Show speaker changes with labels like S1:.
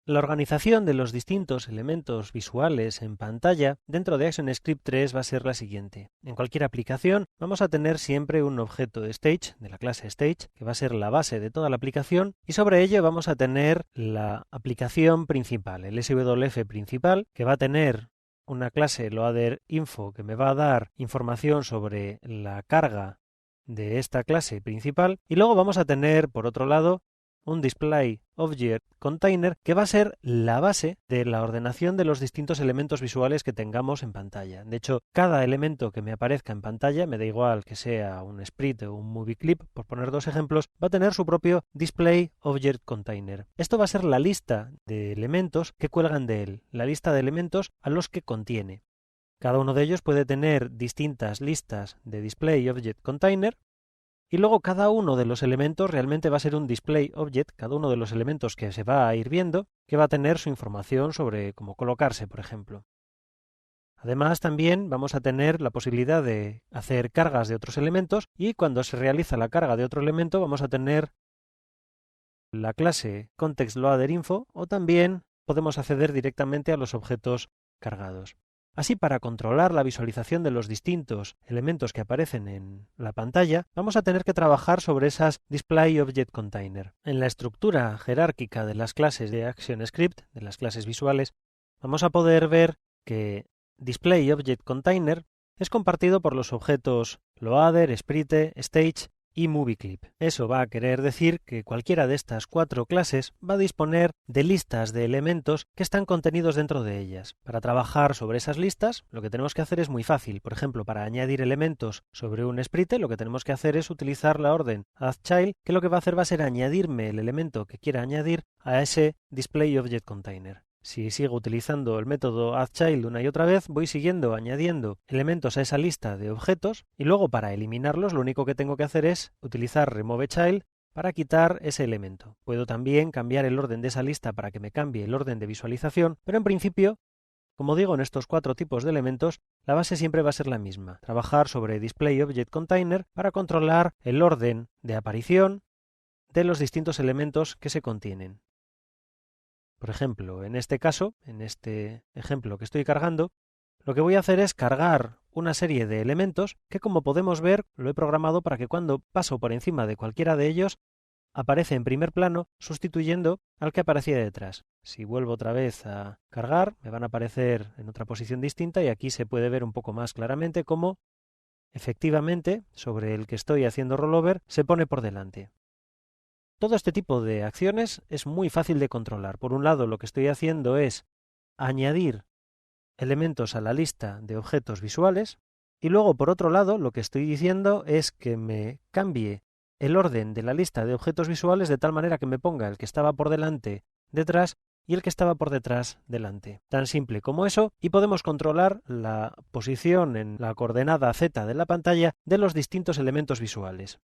S1: La organización de los distintos elementos visuales en pantalla dentro de ActionScript 3 va a ser la siguiente. En cualquier aplicación vamos a tener siempre un objeto de stage, de la clase stage, que va a ser la base de toda la aplicación, y sobre ello vamos a tener la aplicación principal, el SWF principal, que va a tener una clase loaderInfo que me va a dar información sobre la carga de esta clase principal, y luego vamos a tener, por otro lado, un display object container que va a ser la base de la ordenación de los distintos elementos visuales que tengamos en pantalla. De hecho, cada elemento que me aparezca en pantalla, me da igual que sea un sprite o un movie clip, por poner dos ejemplos, va a tener su propio display object container. Esto va a ser la lista de elementos que cuelgan de él, la lista de elementos a los que contiene. Cada uno de ellos puede tener distintas listas de display object container. Y luego cada uno de los elementos realmente va a ser un display object, cada uno de los elementos que se va a ir viendo, que va a tener su información sobre cómo colocarse, por ejemplo. Además, también vamos a tener la posibilidad de hacer cargas de otros elementos y cuando se realiza la carga de otro elemento vamos a tener la clase context_loader_info o también podemos acceder directamente a los objetos cargados. Así, para controlar la visualización de los distintos elementos que aparecen en la pantalla, vamos a tener que trabajar sobre esas Display Object Container. En la estructura jerárquica de las clases de ActionScript, de las clases visuales, vamos a poder ver que Display Object Container es compartido por los objetos Loader, Sprite, Stage y Movie Clip. Eso va a querer decir que cualquiera de estas cuatro clases va a disponer de listas de elementos que están contenidos dentro de ellas. Para trabajar sobre esas listas, lo que tenemos que hacer es muy fácil. Por ejemplo, para añadir elementos sobre un sprite, lo que tenemos que hacer es utilizar la orden addChild, que lo que va a hacer va a ser añadirme el elemento que quiera añadir a ese Display Object Container. Si sigo utilizando el método addChild una y otra vez, voy siguiendo añadiendo elementos a esa lista de objetos y luego para eliminarlos lo único que tengo que hacer es utilizar removeChild para quitar ese elemento. Puedo también cambiar el orden de esa lista para que me cambie el orden de visualización, pero en principio, como digo, en estos cuatro tipos de elementos, la base siempre va a ser la misma. Trabajar sobre Display Object Container para controlar el orden de aparición de los distintos elementos que se contienen. Por ejemplo, en este caso, en este ejemplo que estoy cargando, lo que voy a hacer es cargar una serie de elementos que, como podemos ver, lo he programado para que cuando paso por encima de cualquiera de ellos, aparece en primer plano sustituyendo al que aparecía detrás. Si vuelvo otra vez a cargar, me van a aparecer en otra posición distinta y aquí se puede ver un poco más claramente cómo, efectivamente, sobre el que estoy haciendo rollover, se pone por delante. Todo este tipo de acciones es muy fácil de controlar. Por un lado, lo que estoy haciendo es añadir elementos a la lista de objetos visuales y luego, por otro lado, lo que estoy diciendo es que me cambie el orden de la lista de objetos visuales de tal manera que me ponga el que estaba por delante detrás y el que estaba por detrás delante. Tan simple como eso, y podemos controlar la posición en la coordenada Z de la pantalla de los distintos elementos visuales.